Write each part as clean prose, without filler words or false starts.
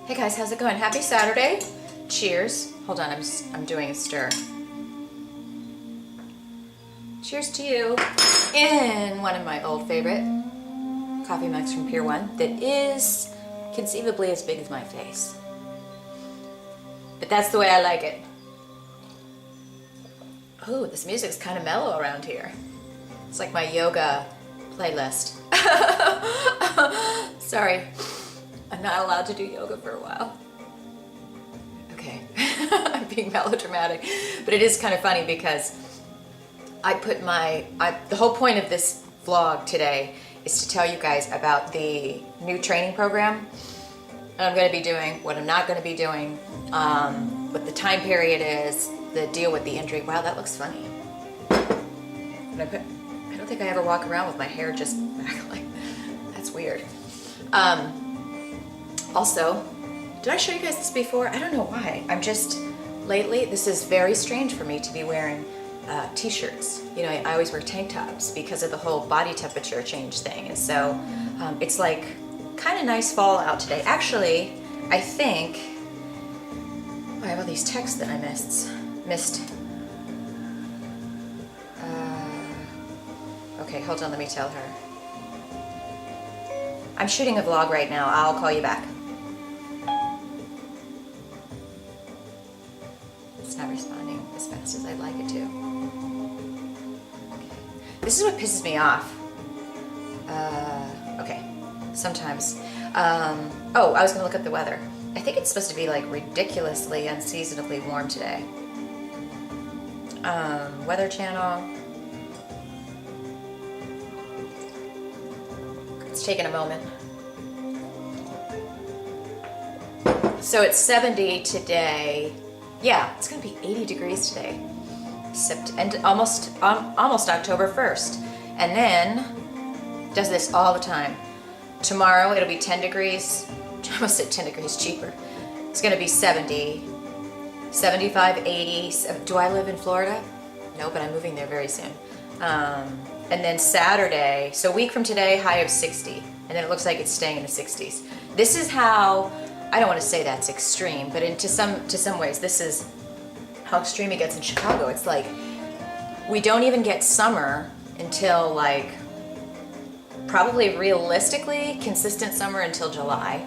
Hey guys, how's it going? Happy Saturday. Cheers. Hold on, I'm doing a stir. Cheers to you in one of my old favorite coffee mugs from Pier 1 that is conceivably as big as my face. But that's the way I like it. Oh, this music's kind of mellow around here. It's like my yoga playlist. Sorry, I'm not allowed to do yoga for a while. Okay, I'm being melodramatic, but it is kind of funny because I put the whole point of this vlog today is to tell you guys about the new training program that I'm going to be doing, what I'm not going to be doing, what the time period is, the deal with the injury. Wow, that looks funny. I don't think I ever walk around with my hair just back like that. That's weird. Also, did I show you guys this before? I don't know why. Lately, this is very strange for me to be wearing t-shirts. You know, I always wear tank tops because of the whole body temperature change thing. And so it's like kind of nice fall out today. Actually, I think I have all these texts that I missed. Okay, hold on, let me tell her. I'm shooting a vlog right now. I'll call you back. It's not responding as fast as I'd like it to. Okay. This is what pisses me off. Okay, sometimes. Oh, I was gonna look up the weather. I think it's supposed to be like ridiculously unseasonably warm today. Weather channel. It's taking a moment. So it's 70 today. Yeah, it's gonna be 80 degrees today. And almost October 1st. And then, does this all the time. Tomorrow it'll be 10 degrees. I almost said 10 degrees cheaper. It's gonna be 70, 75, 80. Do I live in Florida? No, but I'm moving there very soon. And then Saturday, so a week from today, high of 60. And then it looks like it's staying in the 60s. This is how, I don't want to say that's extreme, but to some ways, this is how extreme it gets in Chicago. It's like, we don't even get summer until like, probably realistically, consistent summer until July.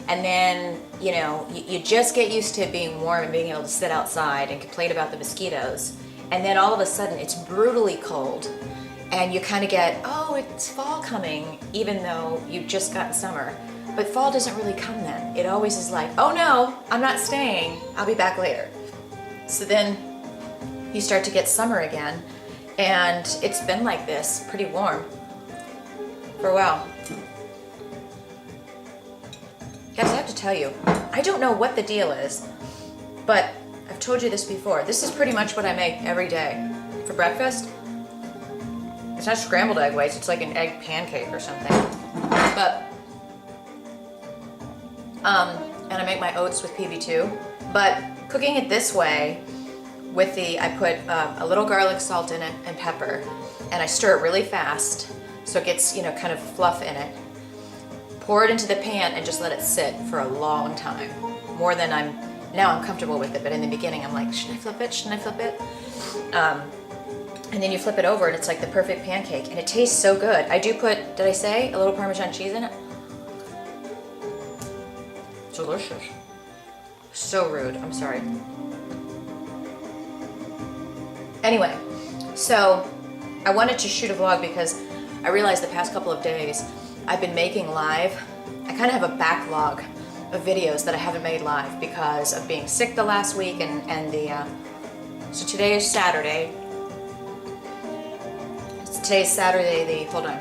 And then, you know, you just get used to it being warm and being able to sit outside and complain about the mosquitoes. And then all of a sudden, it's brutally cold. And you kind of get, oh, it's fall coming, even though you've just gotten summer. But fall doesn't really come then. It always is like, oh no, I'm not staying. I'll be back later. So then you start to get summer again. And it's been like this, pretty warm, for a while. Guys, I have to tell you, I don't know what the deal is, but I've told you this before. This is pretty much what I make every day for breakfast. It's not scrambled egg whites, it's like an egg pancake or something. But, and I make my oats with PB2. But cooking it this way, I put a little garlic salt in it and pepper, and I stir it really fast so it gets, you know, kind of fluff in it. Pour it into the pan and just let it sit for a long time. More than now I'm comfortable with it, but in the beginning I'm like, should I flip it? Shouldn't I flip it? And then you flip it over and it's like the perfect pancake and it tastes so good. I do put, did I say, a little Parmesan cheese in it? Delicious. So rude, I'm sorry. Anyway, so I wanted to shoot a vlog because I realized the past couple of days I've been making live. I kind of have a backlog of videos that I haven't made live because of being sick the last week so today is Saturday. Today's Saturday, hold on.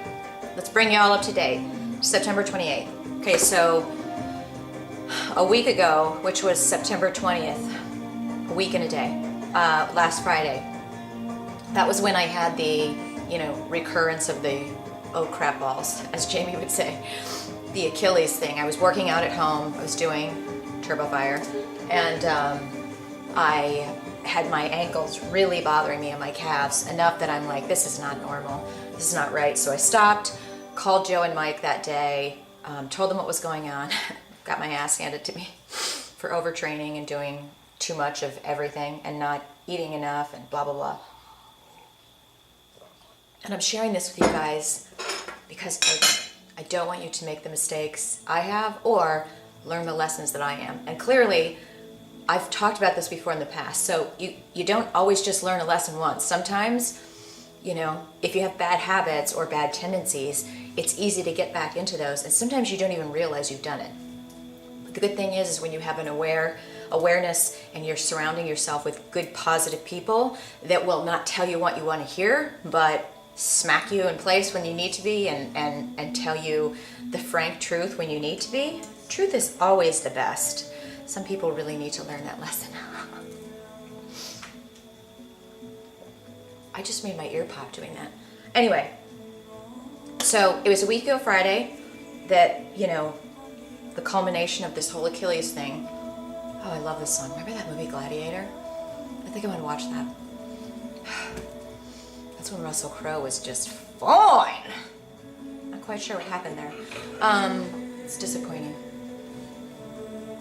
Let's bring y'all up to date. September 28th. Okay, so a week ago, which was September 20th, a week and a day, last Friday, that was when I had the, you know, recurrence of the oh crap balls, as Jamie would say, the Achilles thing. I was working out at home, I was doing Turbo Fire, and I had my ankles really bothering me and my calves enough that I'm like, this is not normal, this is not right. So I stopped, called Joe and Mike that day, told them what was going on. got my ass handed to me for overtraining and doing too much of everything and not eating enough and blah, blah, blah. And I'm sharing this with you guys because I don't want you to make the mistakes I have or learn the lessons that I am. And clearly, I've talked about this before in the past. So you don't always just learn a lesson once. Sometimes, you know, if you have bad habits or bad tendencies, it's easy to get back into those. And sometimes you don't even realize you've done it. But the good thing is when you have an awareness and you're surrounding yourself with good, positive people that will not tell you what you want to hear, but smack you in place when you need to be and tell you the frank truth when you need to be. Truth is always the best. Some people really need to learn that lesson. I just made my ear pop doing that. Anyway, so it was a week ago Friday that, you know, the culmination of this whole Achilles thing. Oh, I love this song. Remember that movie Gladiator? I think I'm gonna watch that. That's when Russell Crowe was just fine. Not quite sure what happened there. It's disappointing.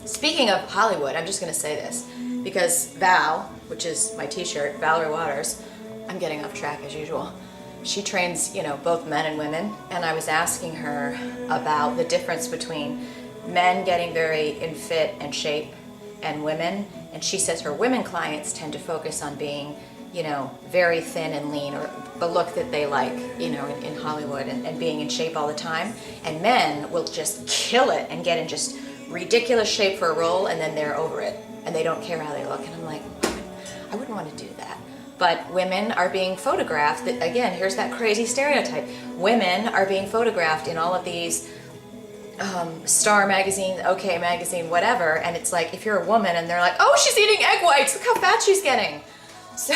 Speaking of Hollywood, I'm just gonna say this because Val, which is my t-shirt, Valerie Waters, I'm getting off track as usual. She trains, you know, both men and women, and I was asking her about the difference between men getting very in fit and shape and women, and she says her women clients tend to focus on being, you know, very thin and lean, or the look that they like, you know, in Hollywood, and being in shape all the time, and men will just kill it and get in just ridiculous shape for a role, and then they're over it, and they don't care how they look, and I'm like, I wouldn't want to do that. But women are being photographed. Again, here's that crazy stereotype. Women are being photographed in all of these Star magazine, OK magazine, whatever. And it's like, if you're a woman and they're like, oh, she's eating egg whites, look how fat she's getting. So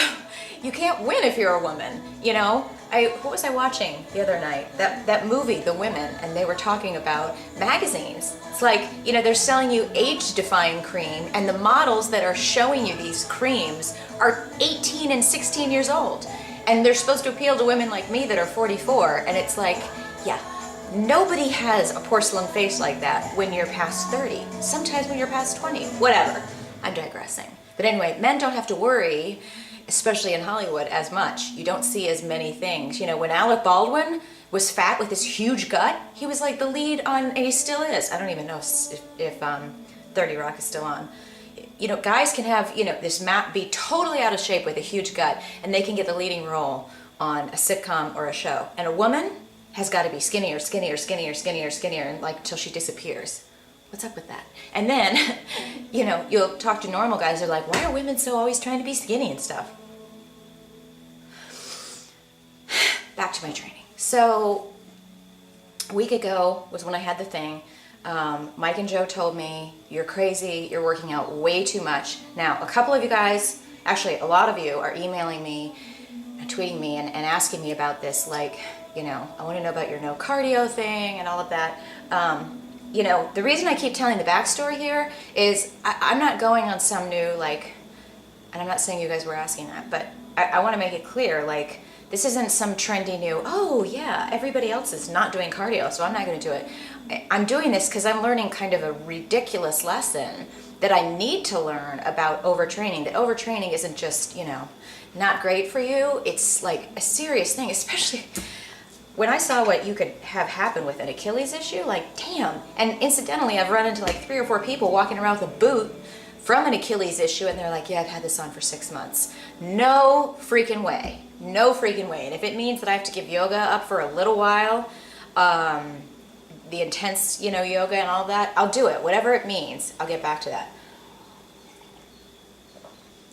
you can't win if you're a woman, you know? What was I watching the other night? That movie, The Women, and they were talking about magazines. It's like, you know, they're selling you age-defying cream, and the models that are showing you these creams are 18 and 16 years old. And they're supposed to appeal to women like me that are 44, and it's like, yeah, nobody has a porcelain face like that when you're past 30. Sometimes when you're past 20, whatever. I'm digressing. But anyway, men don't have to worry, especially in Hollywood, as much. You don't see as many things. You know, when Alec Baldwin was fat with this huge gut, he was like the lead on, and he still is. I don't even know if 30 Rock is still on. You know, guys can have, you know, this map be totally out of shape with a huge gut, and they can get the leading role on a sitcom or a show. And a woman has got to be skinnier, skinnier, skinnier, skinnier, skinnier, and like till she disappears. What's up with that? And then, you know, you'll talk to normal guys, they're like, why are women so always trying to be skinny and stuff? Back to my training. So a week ago was when I had the thing. Mike and Joe told me, you're crazy, you're working out way too much. Now, a couple of you guys, actually a lot of you, are emailing me and tweeting me and asking me about this, like, you know, I want to know about your no cardio thing and all of that. You know, the reason I keep telling the backstory here is I'm not going on some new, like, and I'm not saying you guys were asking that, but I want to make it clear, like, this isn't some trendy new, oh yeah, everybody else is not doing cardio, so I'm not going to do it. I'm doing this because I'm learning kind of a ridiculous lesson that I need to learn about overtraining. That overtraining isn't just, you know, not great for you. It's like a serious thing, especially when I saw what you could have happen with an Achilles issue, like, damn. And incidentally, I've run into like 3 or 4 people walking around with a boot from an Achilles issue, and they're like, yeah, I've had this on for 6 months. No freaking way. No freaking way. And if it means that I have to give yoga up for a little while, the intense, you know, yoga and all that, I'll do it. Whatever it means, I'll get back to that.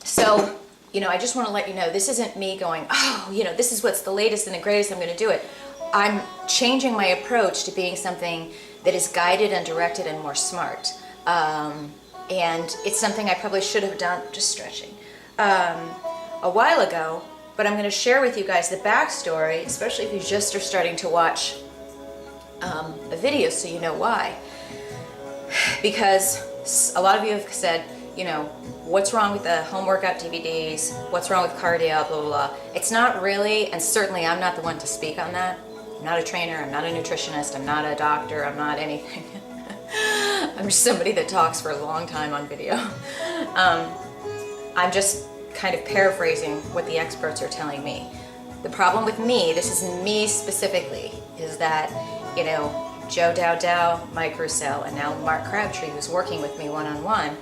So, you know, I just want to let you know, this isn't me going, oh, you know, this is what's the latest and the greatest, I'm going to do it. I'm changing my approach to being something that is guided and directed and more smart. And it's something I probably should have done, just stretching, a while ago, but I'm going to share with you guys the backstory, especially if you just are starting to watch a video, so you know why. Because a lot of you have said, you know, what's wrong with the home workout DVDs? What's wrong with cardio? Blah, blah, blah. It's not really, and certainly I'm not the one to speak on that. I'm not a trainer, I'm not a nutritionist, I'm not a doctor, I'm not anything. I'm just somebody that talks for a long time on video. I'm just kind of paraphrasing what the experts are telling me. The problem with me, this is me specifically, is that, you know, Joe Dowdell, Mike Roussel, and now Mark Crabtree, who's working with me one-on-one,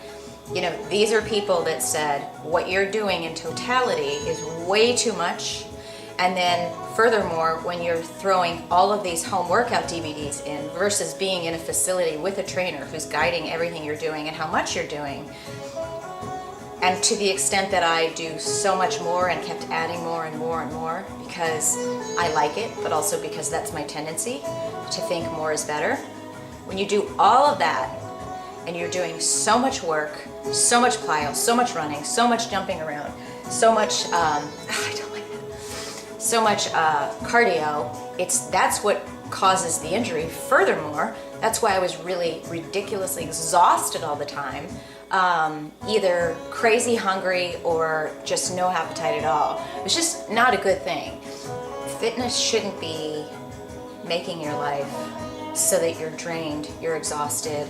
you know, these are people that said what you're doing in totality is way too much. And then furthermore, when you're throwing all of these home workout DVDs in versus being in a facility with a trainer who's guiding everything you're doing and how much you're doing, and to the extent that I do so much more and kept adding more and more and more because I like it, but also because that's my tendency to think more is better. When you do all of that and you're doing so much work, so much plyo, so much running, so much jumping around, so much, I don't like that, so much cardio, that's what causes the injury. Furthermore, that's why I was really ridiculously exhausted all the time. Either crazy hungry or just no appetite at all. It's just not a good thing. Fitness shouldn't be making your life so that you're drained, you're exhausted,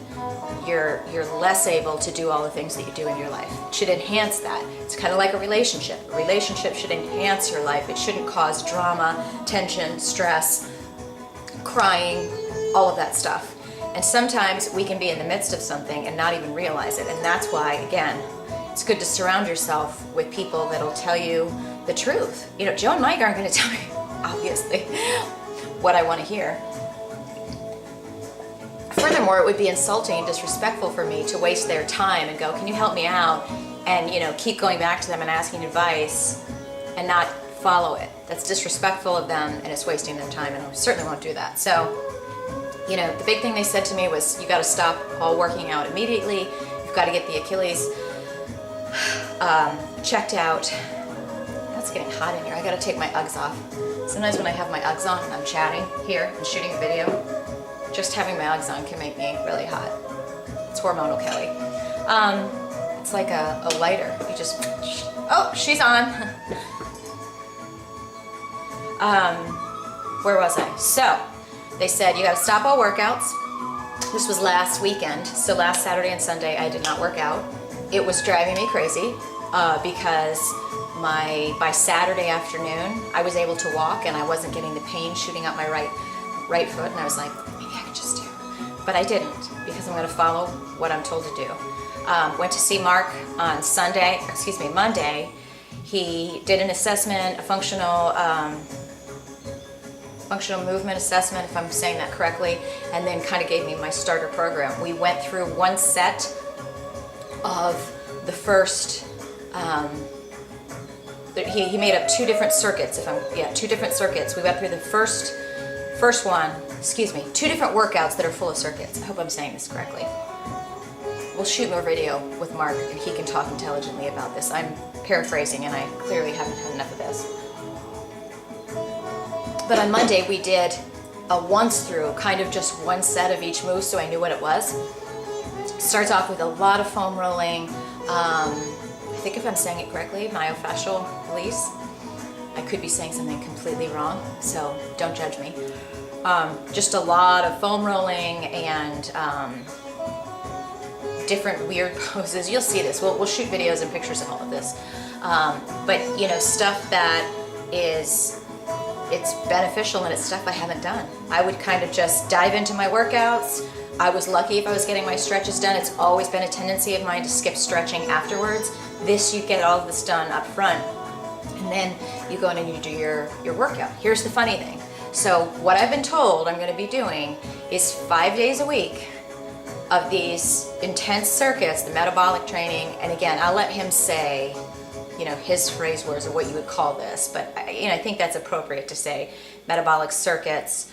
you're less able to do all the things that you do in your life. It should enhance that. It's kind of like a relationship. A relationship should enhance your life. It shouldn't cause drama, tension, stress, crying, all of that stuff. And sometimes we can be in the midst of something and not even realize it. And that's why, again, it's good to surround yourself with people that'll tell you the truth. You know, Joe and Mike aren't going to tell me, obviously, what I want to hear. Furthermore, it would be insulting and disrespectful for me to waste their time and go, can you help me out? And, you know, keep going back to them and asking advice and not follow it. That's disrespectful of them and it's wasting their time, and I certainly won't do that. So, you know, the big thing they said to me was, you got to stop all working out immediately. You've got to get the Achilles checked out. It's getting hot in here. I got to take my Uggs off. Sometimes when I have my Uggs on and I'm chatting here and shooting a video, just having my Uggs on can make me really hot. It's hormonal, Kelly. It's like a lighter. You just, oh, she's on. Where was I? So, they said you got to stop all workouts. This was last weekend, so last Saturday and Sunday I did not work out. It was driving me crazy because by Saturday afternoon I was able to walk and I wasn't getting the pain shooting up my right foot, and I was like, maybe I could just do it. But I didn't, because I'm going to follow what I'm told to do. Went to see Mark on Monday. He did an assessment, a functional movement assessment, if I'm saying that correctly, and then kind of gave me my starter program. We went through one set of the first, he made up two different circuits, two different circuits. We went through the first one, two different workouts that are full of circuits. I hope I'm saying this correctly. We'll shoot more video with Mark and he can talk intelligently about this. I'm paraphrasing and I clearly haven't had enough of this. But on Monday we did a once through, kind of just one set of each move so I knew what it was. Starts off with a lot of foam rolling. I think if I'm saying it correctly, myofascial release. I could be saying something completely wrong, so don't judge me. Just a lot of foam rolling and different weird poses. You'll see this. We'll shoot videos and pictures of all of this. But you know, stuff that it's beneficial and it's stuff I haven't done. I would kind of just dive into my workouts. I was lucky if I was getting my stretches done. It's always been a tendency of mine to skip stretching afterwards. This, you get all of this done up front, and then you go in and you do your workout. Here's the funny thing. So what I've been told I'm going to be doing is 5 days a week of these intense circuits, the metabolic training, and again, I'll let him say, you know, his phrase words of what you would call this, but you know, I think that's appropriate to say metabolic circuits,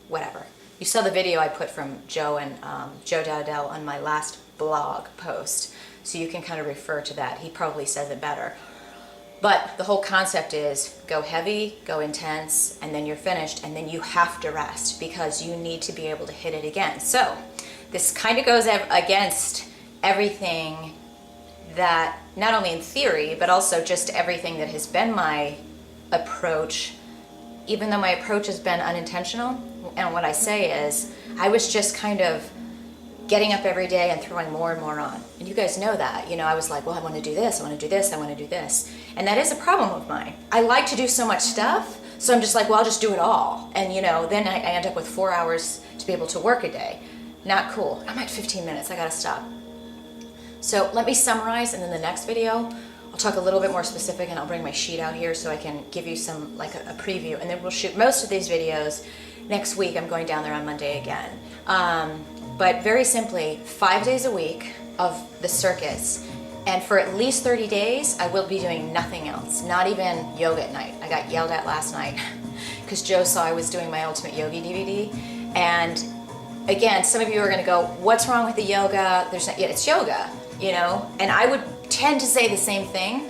whatever. You saw the video I put from Joe and Joe Dowdell on my last blog post, so you can kind of refer to that. He probably says it better. But the whole concept is go heavy, go intense, and then you're finished, and then you have to rest because you need to be able to hit it again. So this kind of goes against everything that, not only in theory, but also just everything that has been my approach, even though my approach has been unintentional. And what I say is, I was just kind of getting up every day and throwing more and more on. And you guys know that. You know, I was like, well, I want to do this, I want to do this, I want to do this. And that is a problem of mine. I like to do so much stuff, so I'm just like, well, I'll just do it all. And you know, then I end up with 4 hours to be able to work a day. Not cool. I'm at 15 minutes, I gotta stop. So let me summarize, and then the next video, I'll talk a little bit more specific, and I'll bring my sheet out here so I can give you some, like a preview, and then we'll shoot most of these videos next week. I'm going down there on Monday again. But very simply, 5 days a week of the circuits, and for at least 30 days, I will be doing nothing else, not even yoga at night. I got yelled at last night because Joe saw I was doing my Ultimate Yogi DVD, and again, some of you are gonna go, what's wrong with the yoga? It's yoga, you know? And I would tend to say the same thing.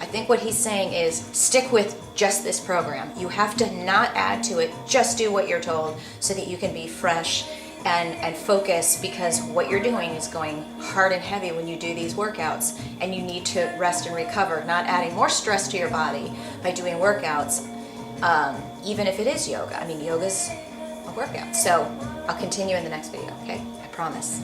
I think what he's saying is stick with just this program. You have to not add to it, just do what you're told so that you can be fresh and focus, because what you're doing is going hard and heavy when you do these workouts, and you need to rest and recover, not adding more stress to your body by doing workouts, even if it is yoga. I mean, yoga's a workout. So I'll continue in the next video, okay? I promise.